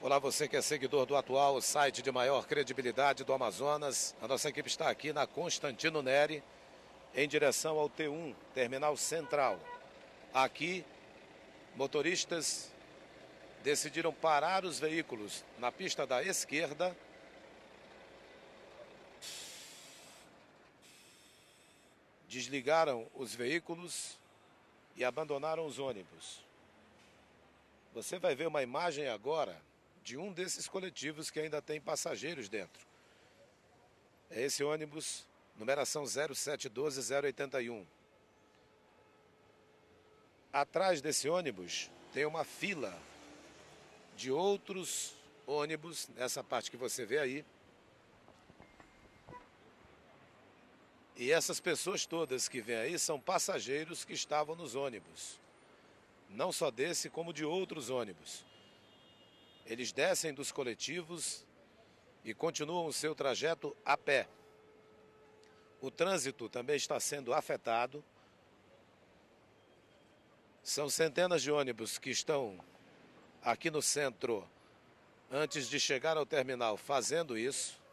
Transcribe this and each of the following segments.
Olá, você que é seguidor do Atual, o site de maior credibilidade do Amazonas. A nossa equipe está aqui na Constantino Neri, em direção ao T1, Terminal Central. Aqui, motoristas decidiram parar os veículos na pista da esquerda. Desligaram os veículos e abandonaram os ônibus. Você vai ver uma imagem agora de um desses coletivos que ainda tem passageiros dentro. É esse ônibus, numeração 0712-081. Atrás desse ônibus tem uma fila de outros ônibus, nessa parte que você vê aí. E essas pessoas todas que vêm aí são passageiros que estavam nos ônibus. Não só desse, como de outros ônibus. Eles descem dos coletivos e continuam o seu trajeto a pé. O trânsito também está sendo afetado. São centenas de ônibus que estão aqui no centro antes de chegar ao terminal fazendo isso.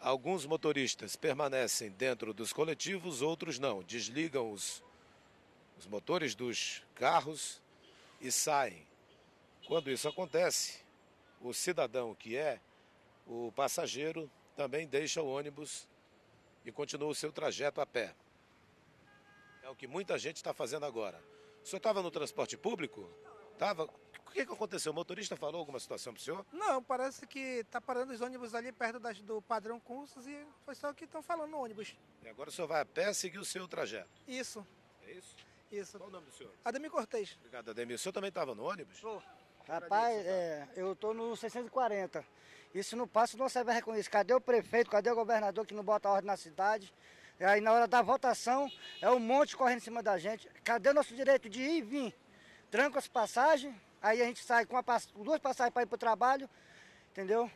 Alguns motoristas permanecem dentro dos coletivos, outros não. Desligam os motores dos carros e saem. Quando isso acontece, o cidadão que é o passageiro também deixa o ônibus e continua o seu trajeto a pé. É o que muita gente está fazendo agora. O senhor estava no transporte público? Estava. O que aconteceu? O motorista falou alguma situação para o senhor? Não, parece que está parando os ônibus ali perto do padrão Cursos e foi só o que estão falando no ônibus. E agora o senhor vai a pé seguir o seu trajeto? Isso. É isso? Isso. Qual o nome do senhor? Ademir Cortez. Obrigado, Ademir. O senhor também estava no ônibus? Tô. Rapaz, eu tô no 640. Isso não passa, não serve reconhecer. Cadê o prefeito, cadê o governador que não bota ordem na cidade? E aí na hora da votação, é um monte correndo em cima da gente. Cadê o nosso direito de ir e vir? Tranca as passagens, aí a gente sai com duas passagens para ir para o trabalho, entendeu?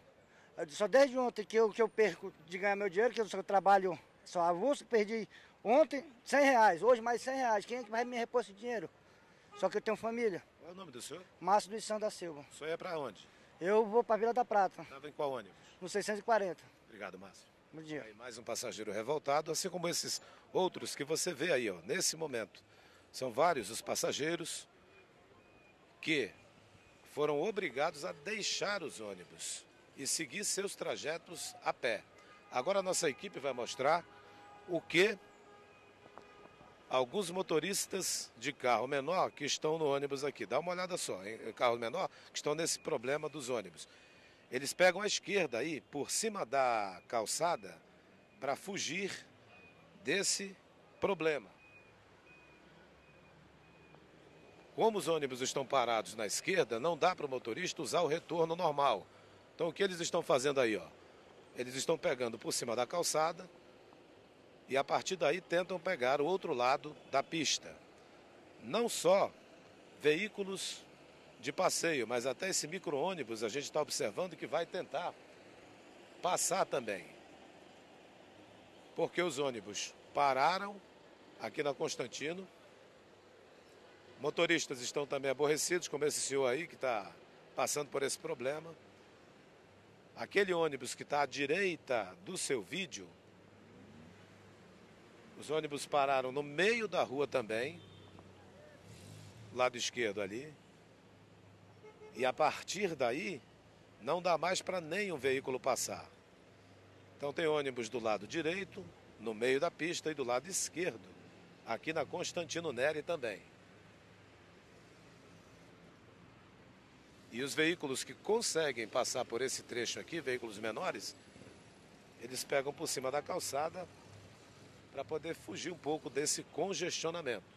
Só desde ontem que eu perco de ganhar meu dinheiro, que eu trabalho só avulso, perdi ontem R$100, hoje mais R$100. Quem é que vai me repor esse dinheiro? Só que eu tenho família. Qual é o nome do senhor? Márcio dos Santos da Silva. O senhor ia para onde? Eu vou para Vila da Prata, Estava em qual ônibus? no 640. Obrigado, Márcio. Bom dia. Aí mais um passageiro revoltado, assim como esses outros que você vê aí, ó, nesse momento. São vários os passageiros que foram obrigados a deixar os ônibus e seguir seus trajetos a pé. Agora a nossa equipe vai mostrar o que alguns motoristas de carro menor que estão no ônibus aqui. Dá uma olhada só, hein? Carro menor que estão nesse problema dos ônibus. Eles pegam a esquerda aí, por cima da calçada, para fugir desse problema. Como os ônibus estão parados na esquerda, não dá para o motorista usar o retorno normal. Então o que eles estão fazendo aí, ó? Eles estão pegando por cima da calçada e a partir daí tentam pegar o outro lado da pista. Não só veículos de passeio, mas até esse micro-ônibus a gente está observando que vai tentar passar também. Porque os ônibus pararam aqui na Constantino. Motoristas estão também aborrecidos, como esse senhor aí que está passando por esse problema. Aquele ônibus que está à direita do seu vídeo, os ônibus pararam no meio da rua também, lado esquerdo ali. E a partir daí, não dá mais para nenhum veículo passar. Então tem ônibus do lado direito, no meio da pista, e do lado esquerdo, aqui na Constantino Neri também. E os veículos que conseguem passar por esse trecho aqui, veículos menores, eles pegam por cima da calçada para poder fugir um pouco desse congestionamento.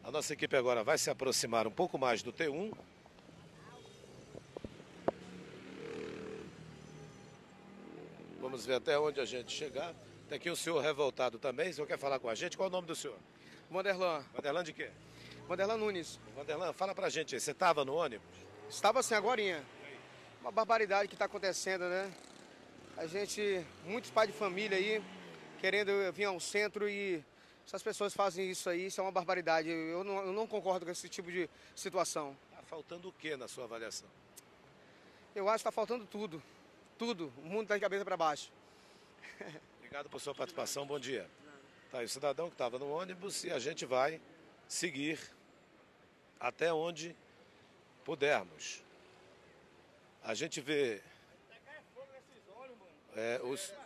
A nossa equipe agora vai se aproximar um pouco mais do T1. Vamos ver até onde a gente chegar. Tem aqui um senhor revoltado também, o senhor quer falar com a gente? Qual é o nome do senhor? Vanderlan. Vanderlan de quê? Vanderlan Nunes. Vanderlan, fala pra gente aí, você estava no ônibus? Estava assim agorinha. Uma barbaridade que está acontecendo, né? A gente, muitos pais de família aí, querendo vir ao centro e essas pessoas fazem isso aí, isso é uma barbaridade. Eu não concordo com esse tipo de situação. Tá faltando o que na sua avaliação? Eu acho que está faltando tudo. Tudo. O mundo está de cabeça para baixo. Obrigado por sua participação, bom dia. Tá aí o cidadão que estava no ônibus e a gente vai seguir até onde pudermos. A gente vê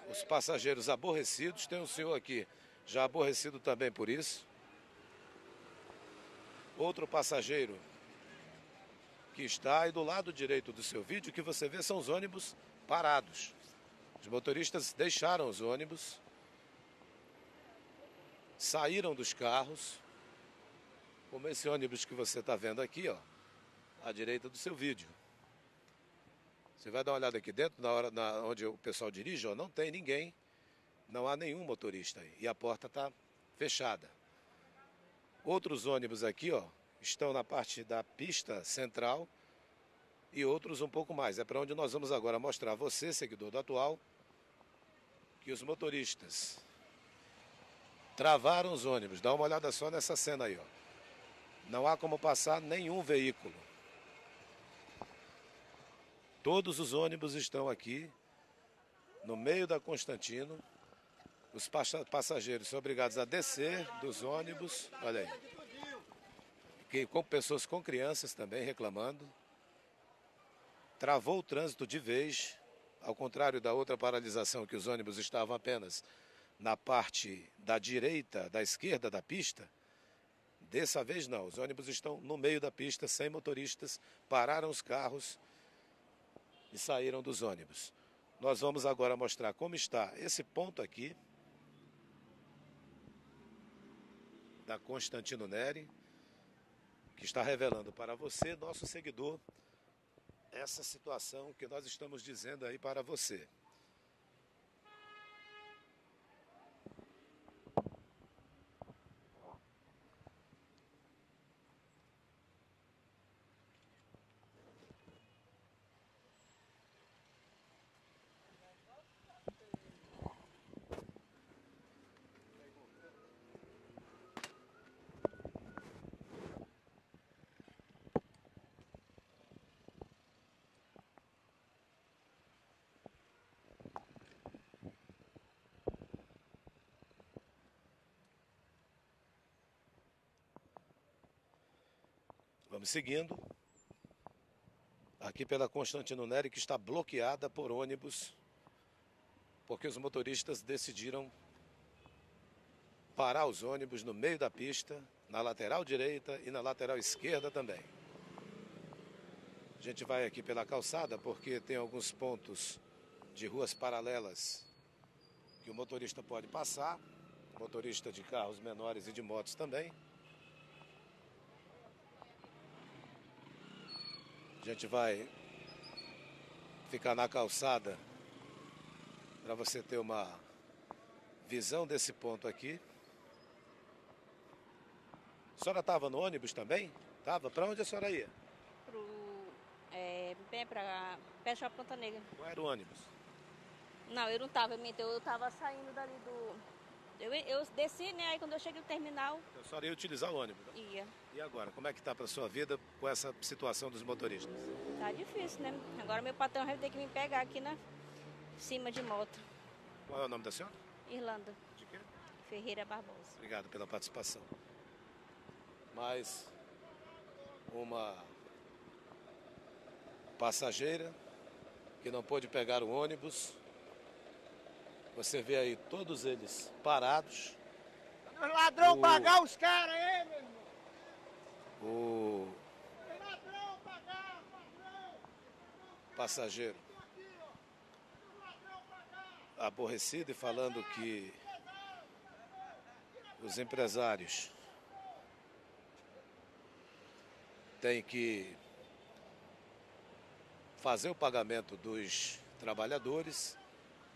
os passageiros aborrecidos, tem um senhor aqui já aborrecido também por isso. Outro passageiro que está aí do lado direito do seu vídeo, que você vê são os ônibus parados. Os motoristas deixaram os ônibus, saíram dos carros, como esse ônibus que você está vendo aqui, ó, à direita do seu vídeo. Você vai dar uma olhada aqui dentro, onde o pessoal dirige, ó, não tem ninguém, não há nenhum motorista aí, e a porta está fechada. Outros ônibus aqui, ó, estão na parte da pista central e outros um pouco mais. É para onde nós vamos agora mostrar a você, seguidor do Atual, que os motoristas travaram os ônibus. Dá uma olhada só nessa cena aí, ó. Não há como passar nenhum veículo. Todos os ônibus estão aqui, no meio da Constantino. Os passageiros são obrigados a descer dos ônibus, olha aí. Com pessoas com crianças também reclamando. Travou o trânsito de vez, ao contrário da outra paralisação que os ônibus estavam apenas na parte da direita, da esquerda da pista. Dessa vez não, os ônibus estão no meio da pista, sem motoristas, pararam os carros e saíram dos ônibus. Nós vamos agora mostrar como está esse ponto aqui, da Constantino Neri, que está revelando para você, nosso seguidor, essa situação que nós estamos dizendo aí para você. Vamos seguindo, aqui pela Constantino Neri, que está bloqueada por ônibus, porque os motoristas decidiram parar os ônibus no meio da pista, na lateral direita e na lateral esquerda também. A gente vai aqui pela calçada, porque tem alguns pontos de ruas paralelas que o motorista pode passar, motorista de carros menores e de motos também. A gente vai ficar na calçada para você ter uma visão desse ponto aqui. A senhora estava no ônibus também? Estava? Para onde a senhora ia? Bem para Pé Shopping Ponta Negra. Qual era o ônibus? Não, eu não estava, eu estava saindo dali do... Eu desci, né? Aí quando eu cheguei no terminal... Então, a senhora ia utilizar o ônibus? Né? Ia. E agora, como é que está para a sua vida com essa situação dos motoristas? Tá difícil, né? Agora meu patrão vai ter que me pegar aqui na cima de moto. Qual é o nome da senhora? Irlanda. De quê? Ferreira Barbosa. Obrigado pela participação. Mais uma passageira que não pôde pegar o ônibus. Você vê aí todos eles parados. Os ladrão pagar os caras aí, meu irmão. O Ladrão pagar, ladrão. passageiro aborrecido e falando que os empresários têm que fazer o pagamento dos trabalhadores.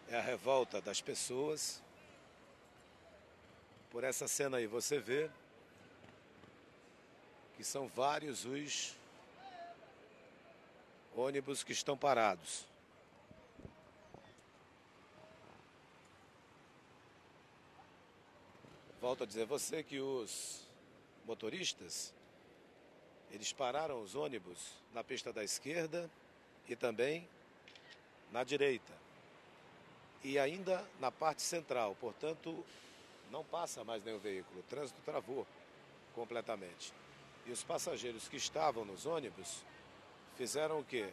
É a revolta das pessoas. Por essa cena aí você vê que são vários os ônibus que estão parados. Volto a dizer a você que os motoristas, eles pararam os ônibus na pista da esquerda e também na direita. E ainda na parte central, portanto, não passa mais nenhum veículo. O trânsito travou completamente. E os passageiros que estavam nos ônibus fizeram o quê?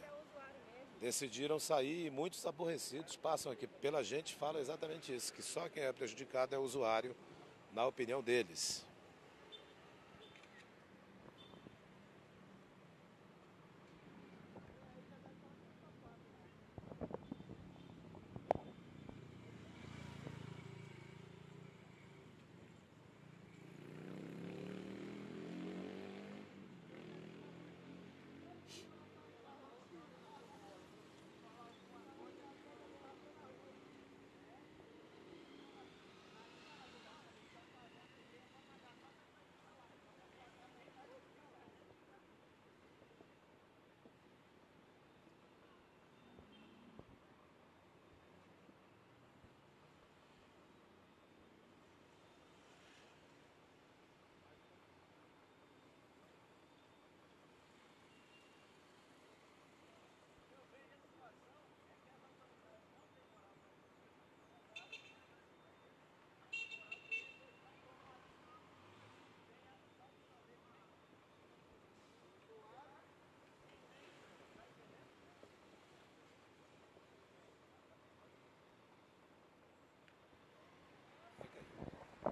Decidiram sair e muitos aborrecidos passam aqui pela gente e falam exatamente isso, que só quem é prejudicado é o usuário, na opinião deles.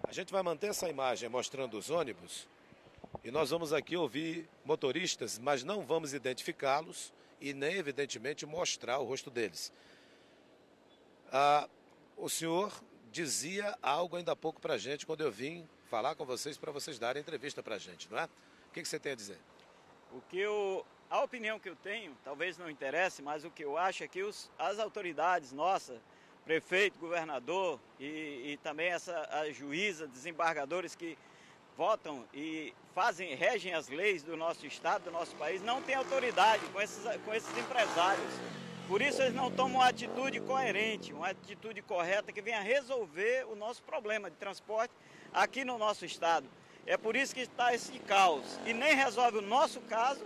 A gente vai manter essa imagem mostrando os ônibus e nós vamos aqui ouvir motoristas, mas não vamos identificá-los e nem, evidentemente, mostrar o rosto deles. O senhor dizia algo ainda há pouco para a gente quando eu vim falar com vocês para vocês darem entrevista para a gente, não é? O que você tem a dizer? A opinião que eu tenho, talvez não interesse, mas o que eu acho é que as autoridades nossas, prefeito, governador e também a juíza, desembargadores que votam e regem as leis do nosso estado, do nosso país, não têm autoridade com esses empresários. Por isso eles não tomam uma atitude coerente, uma atitude correta que venha resolver o nosso problema de transporte aqui no nosso estado. É por isso que está esse caos. E nem resolve o nosso caso,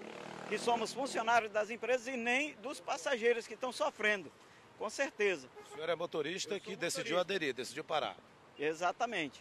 que somos funcionários das empresas, e nem dos passageiros que estão sofrendo, com certeza. O senhor é motorista que decidiu aderir, decidiu parar. Exatamente.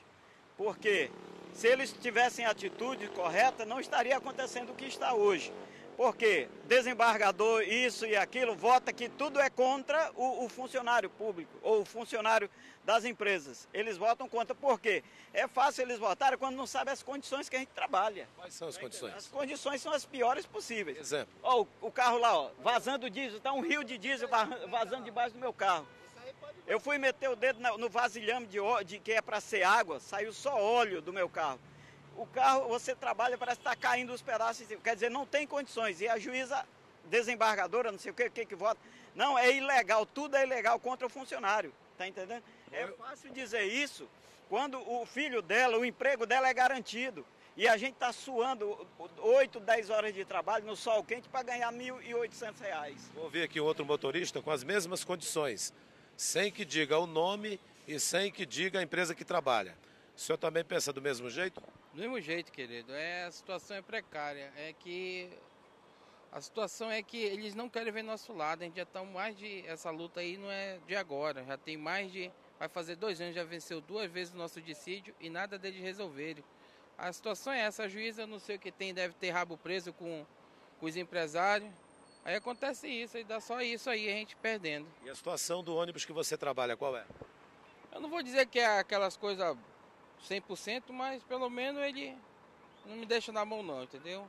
Porque se eles tivessem a atitude correta, não estaria acontecendo o que está hoje. Porque desembargador, isso e aquilo, vota que tudo é contra o funcionário público ou o funcionário das empresas. Eles votam contra. Por quê? É fácil eles votarem quando não sabem as condições que a gente trabalha. Quais são as condições? As condições são as piores possíveis. Exemplo. Ó, o carro lá, ó, vazando diesel, está um rio de diesel vazando debaixo do meu carro. Eu fui meter o dedo no vasilhame que é para ser água, saiu só óleo do meu carro. O carro, você trabalha, parece que está caindo os pedaços, quer dizer, não tem condições. E a juíza desembargadora, não sei o que vota. Não, é ilegal, tudo é ilegal contra o funcionário, tá entendendo? É fácil dizer isso quando o filho dela, o emprego dela é garantido. E a gente está suando 8, 10 horas de trabalho no sol quente para ganhar R$ 1.800. Vou ouvir aqui um outro motorista com as mesmas condições, sem que diga o nome e sem que diga a empresa que trabalha. O senhor também pensa do mesmo jeito? Do mesmo jeito, querido. A situação é precária. A situação é que eles não querem ver nosso lado. A gente já está essa luta aí não é de agora. Já tem vai fazer 2 anos, já venceu 2 vezes o nosso dissídio e nada deles resolverem. A situação é essa, a juíza não sei o que tem, deve ter rabo preso com os empresários. Aí acontece isso, aí dá só isso aí, a gente perdendo. E a situação do ônibus que você trabalha, qual é? Eu não vou dizer que é aquelas coisas 100%, mas pelo menos ele não me deixa na mão não, entendeu?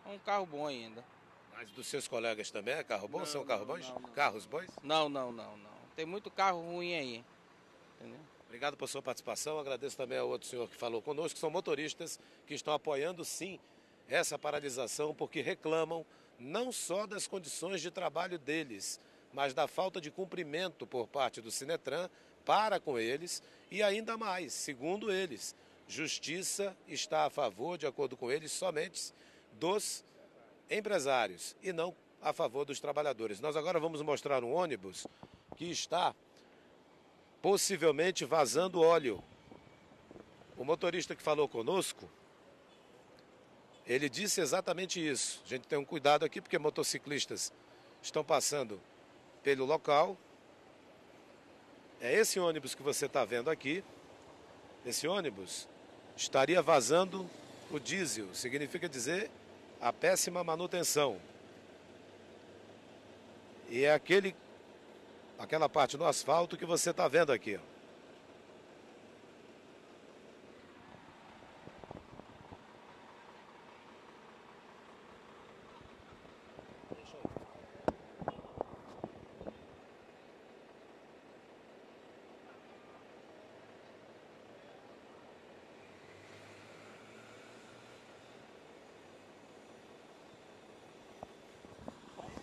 É um carro bom ainda. Mas dos seus colegas também é carro bom? Não, São carros bons? não. Carros bons? Não. Tem muito carro ruim aí, entendeu? Obrigado por sua participação. Agradeço também ao outro senhor que falou conosco, que são motoristas que estão apoiando, sim, essa paralisação, porque reclamam não só das condições de trabalho deles, mas da falta de cumprimento por parte do Sinetran para com eles e ainda mais, segundo eles, justiça está a favor, de acordo com eles, somente dos empresários e não a favor dos trabalhadores. Nós agora vamos mostrar um ônibus que está possivelmente vazando óleo. O motorista que falou conosco, ele disse exatamente isso. A gente tem um cuidado aqui porque motociclistas estão passando pelo local. É esse ônibus que você está vendo aqui. Esse ônibus estaria vazando o diesel, significa dizer a péssima manutenção. E é aquela parte do asfalto que você está vendo aqui, ó.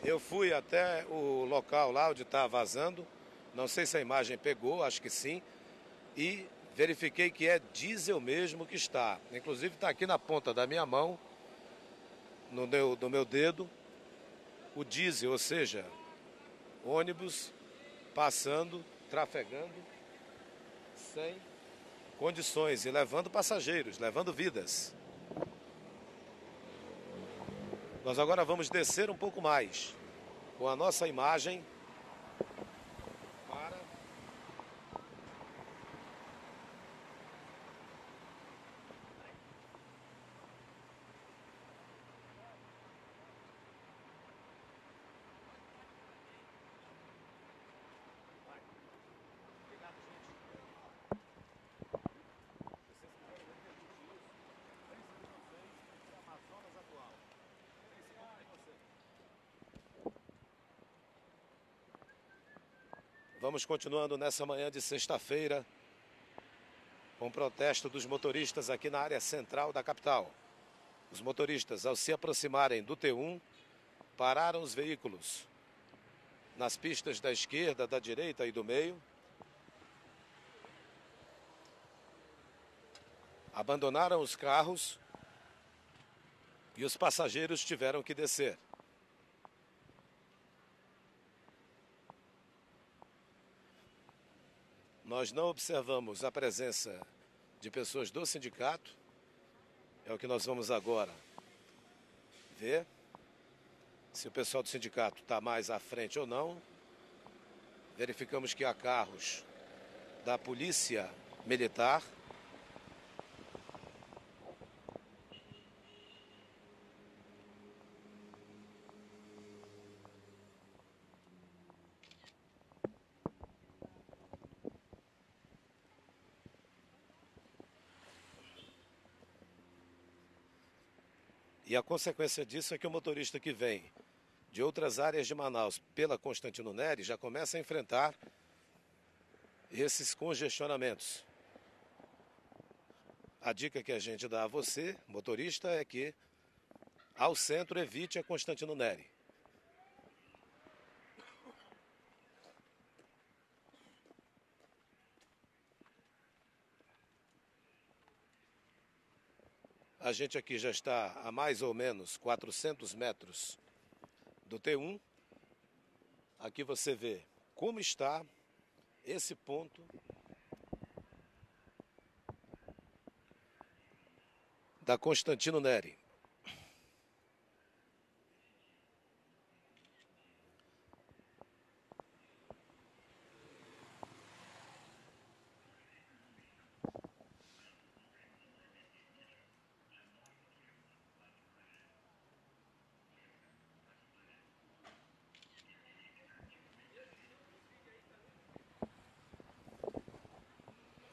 Eu fui até o local lá onde está vazando, não sei se a imagem pegou, acho que sim, e verifiquei que é diesel mesmo que está. Inclusive está aqui na ponta da minha mão, do meu dedo, o diesel, ou seja, ônibus passando, trafegando, sem condições e levando passageiros, levando vidas. Nós agora vamos descer um pouco mais com a nossa imagem para Vamos continuando nessa manhã de sexta-feira com o protesto dos motoristas aqui na área central da capital. Os motoristas, ao se aproximarem do T1, pararam os veículos nas pistas da esquerda, da direita e do meio. Abandonaram os carros e os passageiros tiveram que descer. Nós não observamos a presença de pessoas do sindicato. É o que nós vamos agora ver. Se o pessoal do sindicato está mais à frente ou não. Verificamos que há carros da Polícia Militar. E a consequência disso é que o motorista que vem de outras áreas de Manaus pela Constantino Nery já começa a enfrentar esses congestionamentos. A dica que a gente dá a você, motorista, é que ao centro evite a Constantino Nery. A gente aqui já está a mais ou menos 400 metros do T1. Aqui você vê como está esse ponto da Constantino Nery.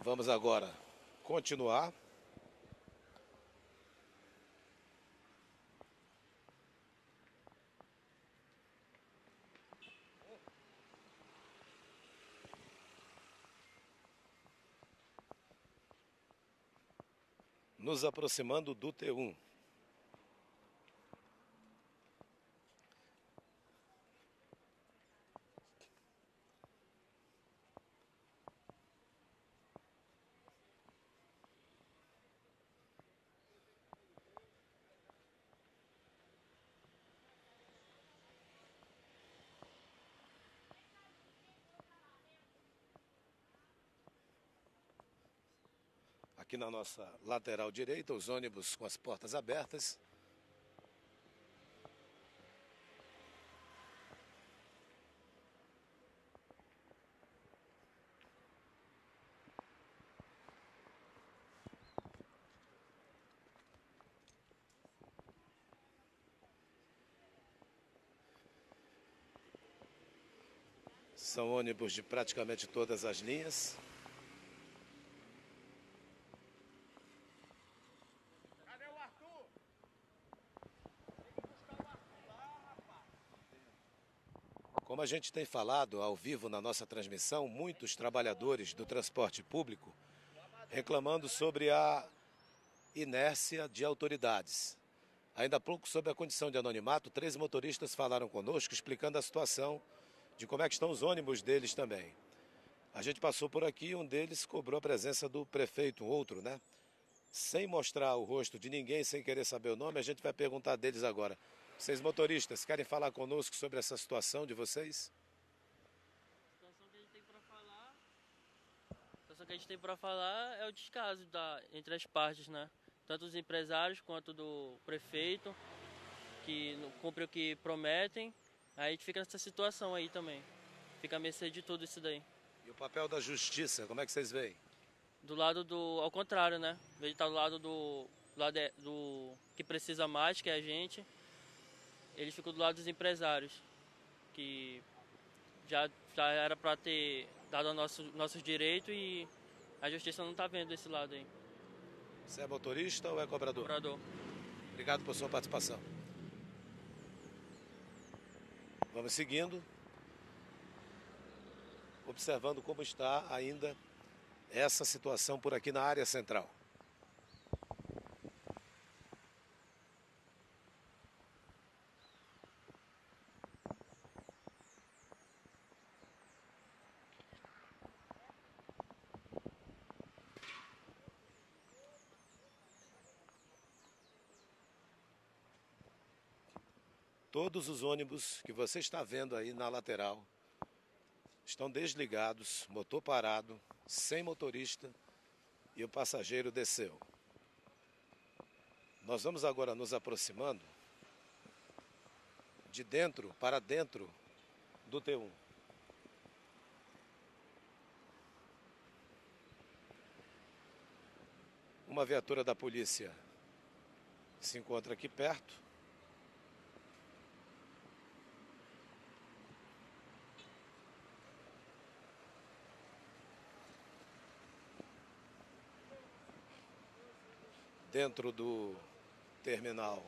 Vamos agora continuar. Nos aproximando do T1. Aqui na nossa lateral direita, os ônibus com as portas abertas. São ônibus de praticamente todas as linhas. Como a gente tem falado ao vivo na nossa transmissão, muitos trabalhadores do transporte público reclamando sobre a inércia de autoridades. Ainda há pouco, sobre a condição de anonimato, 3 motoristas falaram conosco explicando a situação de como é que estão os ônibus deles também. A gente passou por aqui, um deles cobrou a presença do prefeito, um outro, né? Sem mostrar o rosto de ninguém, sem querer saber o nome, a gente vai perguntar deles agora. Vocês motoristas, querem falar conosco sobre essa situação de vocês? A situação que a gente tem para falar é o descaso entre as partes, né? Tanto os empresários quanto do prefeito, que não cumprem o que prometem. Aí a gente fica nessa situação aí também. Fica à mercê de tudo isso daí. E o papel da justiça, como é que vocês veem? Do lado ao contrário, né? Em vez de estar do lado do que precisa mais, que é a gente, eles ficam do lado dos empresários, que já era para ter dado nossos direitos e a justiça não está vendo esse lado aí. Você é motorista ou é cobrador? Cobrador. Obrigado por sua participação. Vamos seguindo, observando como está ainda essa situação por aqui na área central. Todos os ônibus que você está vendo aí na lateral estão desligados, motor parado, sem motorista e o passageiro desceu. Nós vamos agora nos aproximando de dentro para dentro do T1. Uma viatura da polícia se encontra aqui perto. Dentro do terminal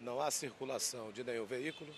não há circulação de nenhum veículo.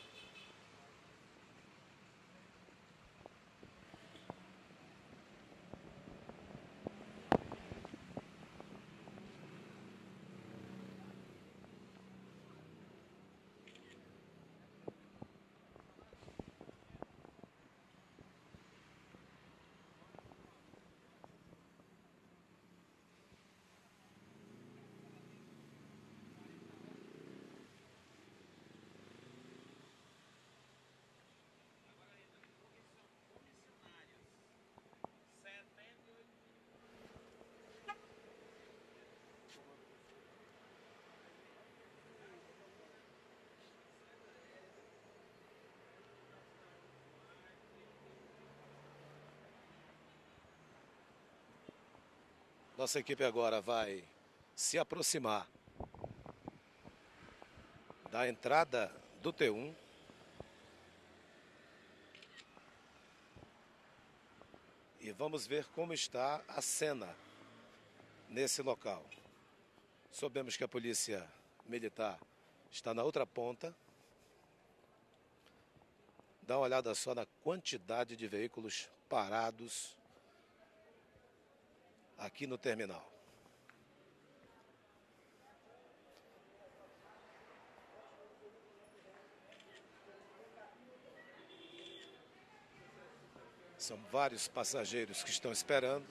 Nossa equipe agora vai se aproximar da entrada do T1. E vamos ver como está a cena nesse local. Sabemos que a polícia militar está na outra ponta. Dá uma olhada só na quantidade de veículos parados aqui no terminal. São vários passageiros que estão esperando,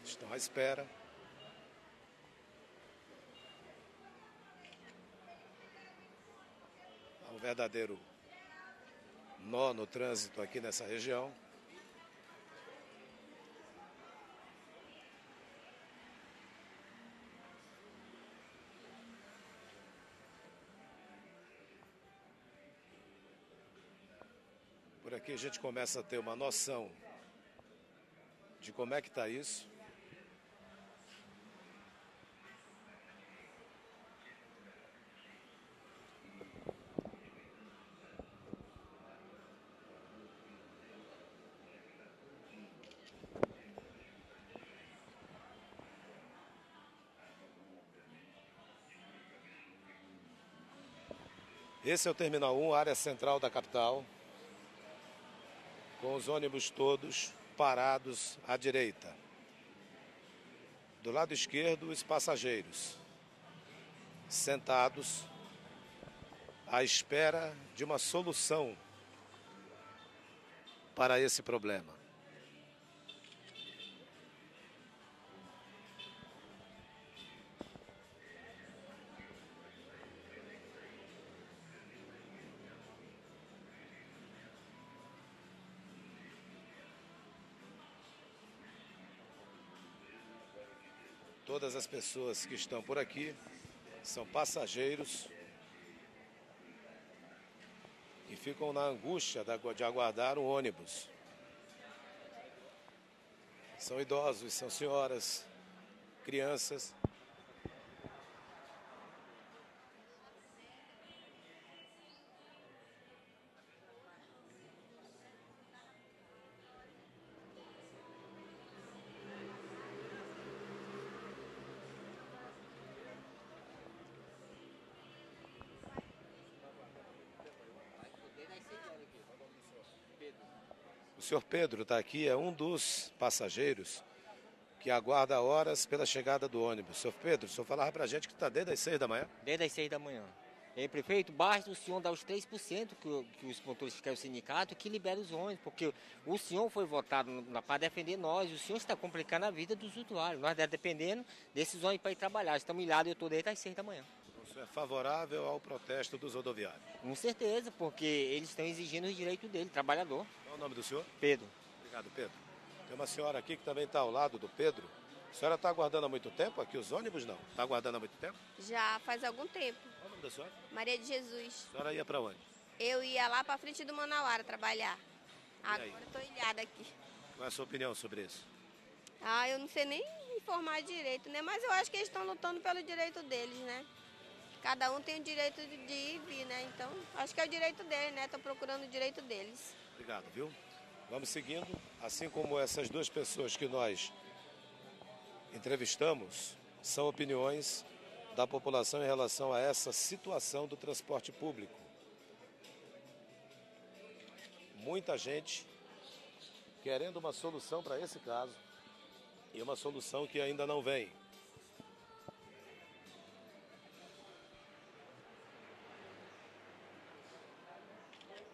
estão à espera. Há um verdadeiro nó no trânsito aqui nessa região. que a gente começa a ter uma noção de como é que está isso. Esse é o Terminal 1, área central da capital, com os ônibus todos parados à direita. Do lado esquerdo, os passageiros, sentados à espera de uma solução para esse problema. Todas as pessoas que estão por aqui são passageiros e ficam na angústia de aguardar um ônibus. São idosos, são senhoras, crianças. O senhor Pedro está aqui, é um dos passageiros que aguarda horas pela chegada do ônibus. Senhor Pedro, o senhor falava para a gente que está desde as 6 da manhã? Desde as 6 da manhã. E aí, prefeito, basta o senhor dar os 3% que os motoristas querem o sindicato que libera os ônibus, porque o senhor foi votado para defender nós, o senhor está complicando a vida dos usuários. Nós estamos dependendo desses ônibus para ir trabalhar. Estamos ilhados, eu estou desde as 6 da manhã. O senhor é favorável ao protesto dos rodoviários? Com certeza, porque eles estão exigindo os direitos dele, trabalhador. Qual é o nome do senhor? Pedro. Obrigado, Pedro. Tem uma senhora aqui que também está ao lado do Pedro. A senhora está aguardando há muito tempo aqui os ônibus, não? Está aguardando há muito tempo? Já faz algum tempo. Qual é o nome da senhora? Maria de Jesus. A senhora ia para onde? Eu ia lá para frente do Manauara trabalhar. Agora estou ilhada aqui. Qual é a sua opinião sobre isso? Ah, eu não sei nem informar direito, né? Mas eu acho que eles estão lutando pelo direito deles, né? Cada um tem o direito de ir e vir, né? Então, acho que é o direito deles, né? Estão procurando o direito deles. Obrigado, viu? Vamos seguindo. Assim como essas duas pessoas que nós entrevistamos, são opiniões da população em relação a essa situação do transporte público. Muita gente querendo uma solução para esse caso e uma solução que ainda não vem.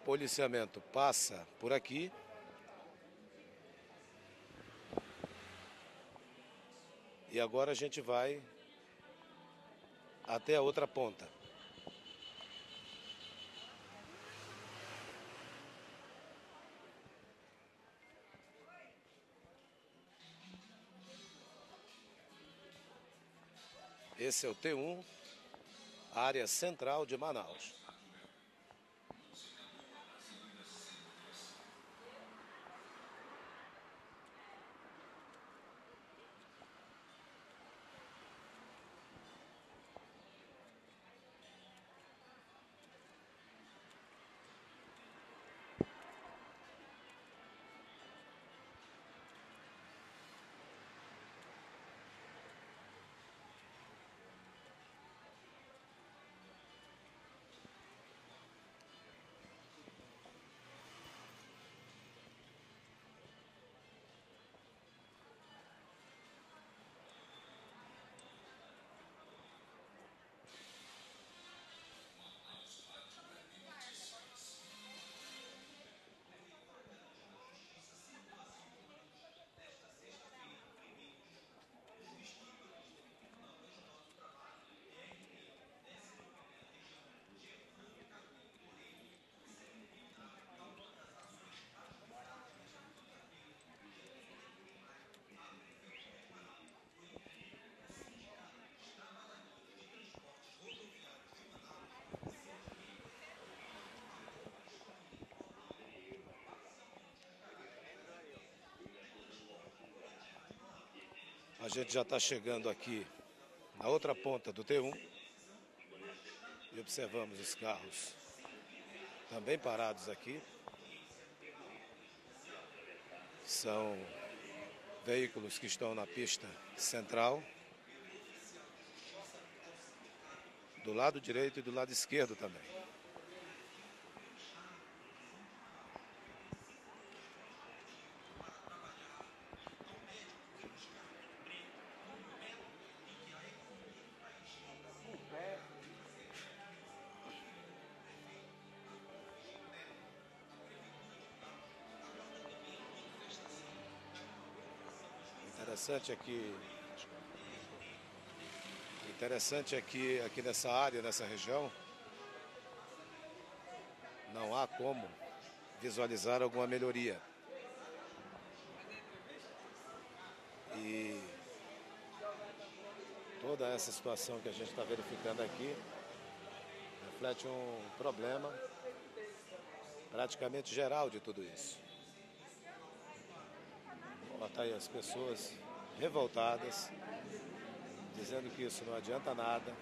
Policiamento passa por aqui. E agora a gente vai até a outra ponta. Esse é o T1, área central de Manaus. A gente já está chegando aqui na outra ponta do T1 e observamos os carros também parados aqui. São veículos que estão na pista central, do lado direito e do lado esquerdo também. Interessante aqui nessa área, nessa região, não há como visualizar alguma melhoria. E toda essa situação que a gente está verificando aqui reflete um problema praticamente geral de tudo isso. Está aí as pessoas revoltadas, dizendo que isso não adianta nada.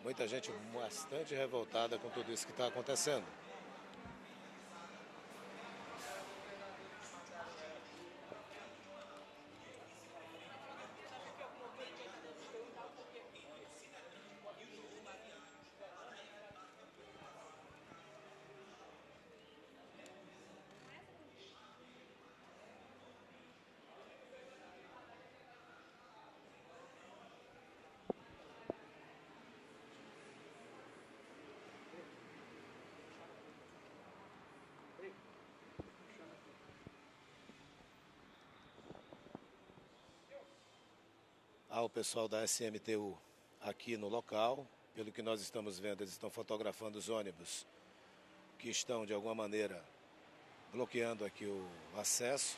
Muita gente bastante revoltada com tudo isso que está acontecendo. Há o pessoal da SMTU aqui no local. Pelo que nós estamos vendo, eles estão fotografando os ônibus que estão, de alguma maneira, bloqueando aqui o acesso,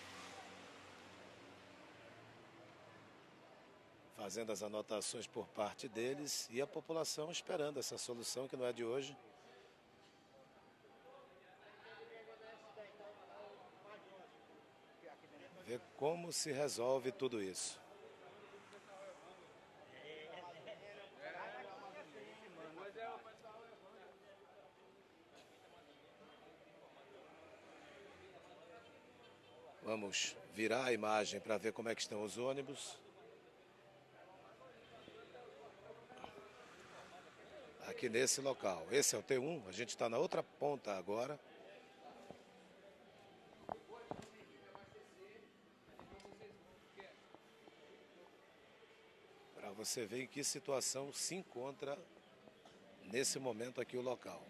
fazendo as anotações por parte deles e a população esperando essa solução, que não é de hoje. Ver como se resolve tudo isso. Vamos virar a imagem para ver como é que estão os ônibus. Aqui nesse local. Esse é o T1, a gente está na outra ponta agora. Para você ver em que situação se encontra nesse momento aqui o local.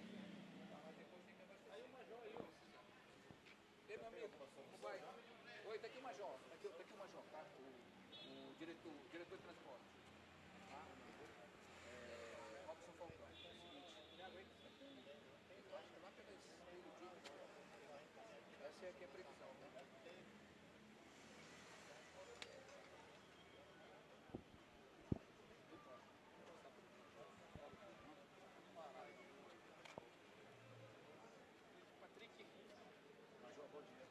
Diretor de transporte. Robson Falcão. É o seguinte. Eu acho que lá pelas meio-dia. Essa é aqui a previsão, né? Patrick. Major, bom dia.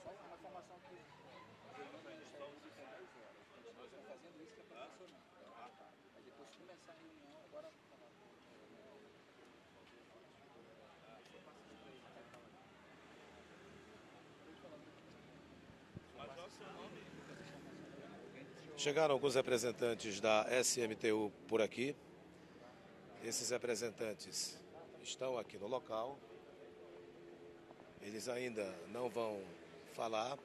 Só uma informação que a reunião do Ministério Público é 10 horas. Nós estamos fazendo isso que é para funcionar. Aí depois que começar a reunião, agora Chegaram alguns representantes da SMTU por aqui. Esses representantes estão aqui no local. Eles ainda não vão falar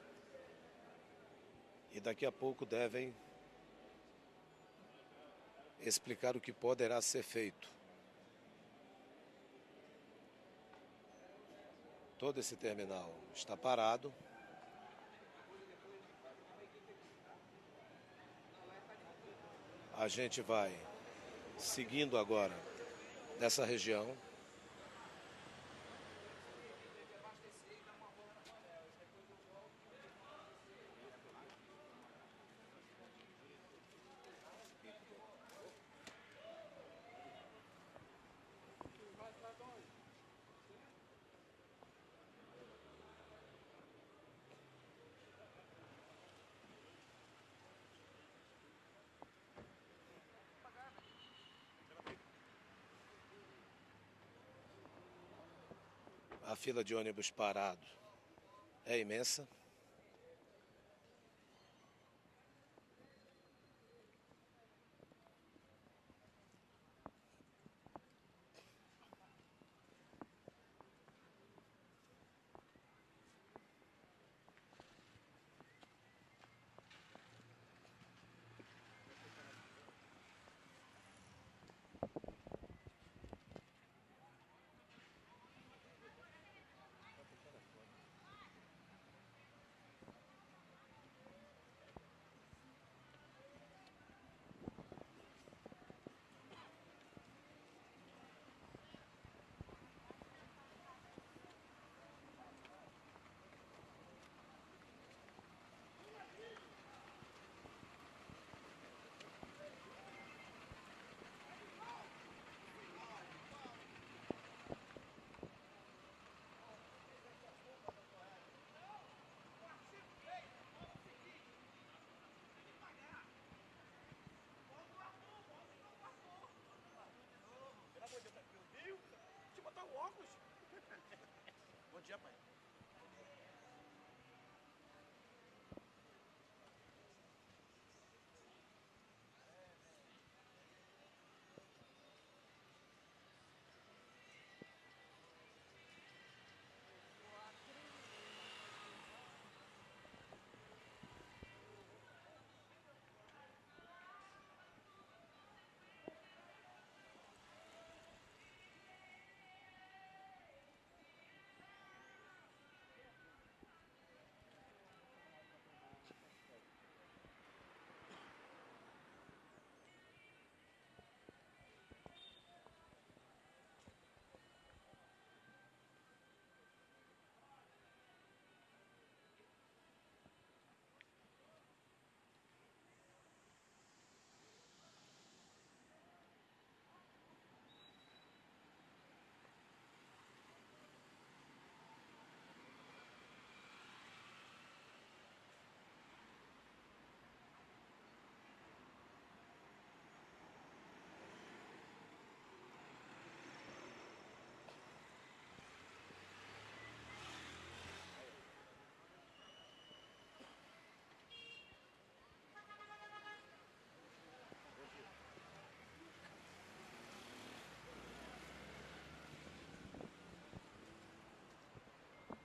e daqui a pouco devem explicar o que poderá ser feito. Todo esse terminal está parado. A gente vai seguindo agora nessa região. A fila de ônibus parado é imensa. Bom dia, pai.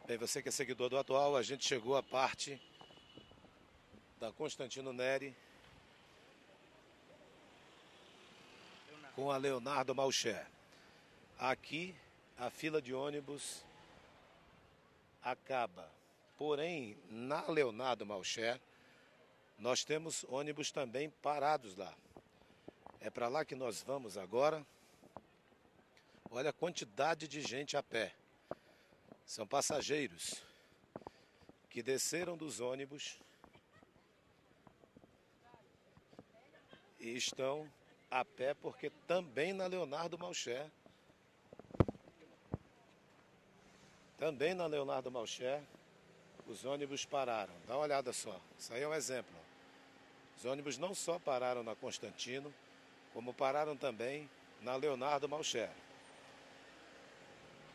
Bem, você que é seguidor do Atual, a gente chegou à parte da Constantino Neri com a Leonardo Malcher. Aqui a fila de ônibus acaba. Porém, na Leonardo Malcher, nós temos ônibus também parados lá. É para lá que nós vamos agora. Olha a quantidade de gente a pé. São passageiros que desceram dos ônibus e estão a pé, porque também na Leonardo Malcher, os ônibus pararam. Dá uma olhada só, isso aí é um exemplo. Os ônibus não só pararam na Constantino, como pararam também na Leonardo Malcher.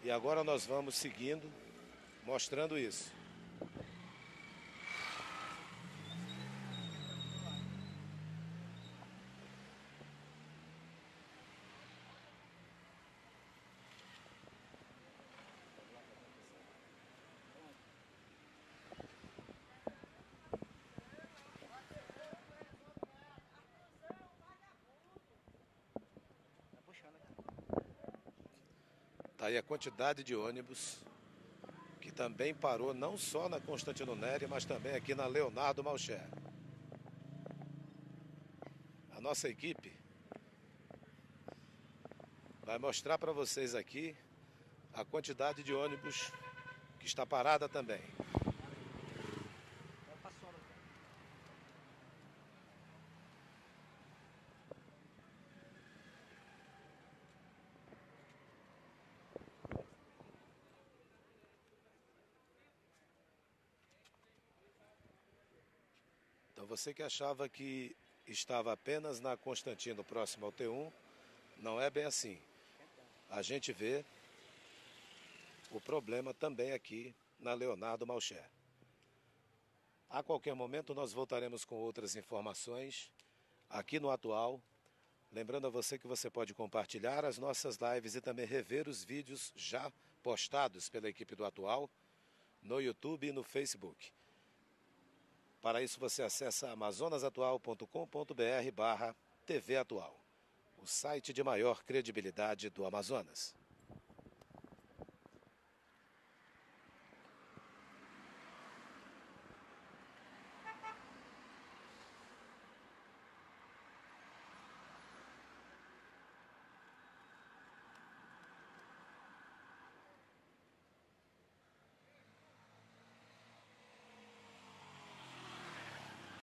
E agora nós vamos seguindo, mostrando isso. Tá aí a quantidade de ônibus que também parou não só na Constantino Neri, mas também aqui na Leonardo Malcher. A nossa equipe vai mostrar para vocês aqui a quantidade de ônibus que está parada também. Então você que achava que estava apenas na Constantino, próximo ao T1, não é bem assim. A gente vê o problema também aqui na Leonardo Malcher. A qualquer momento nós voltaremos com outras informações aqui no Atual. Lembrando a você que você pode compartilhar as nossas lives e também rever os vídeos já postados pela equipe do Atual no YouTube e no Facebook. Para isso você acessa amazonasatual.com.br/TV Atual, o site de maior credibilidade do Amazonas.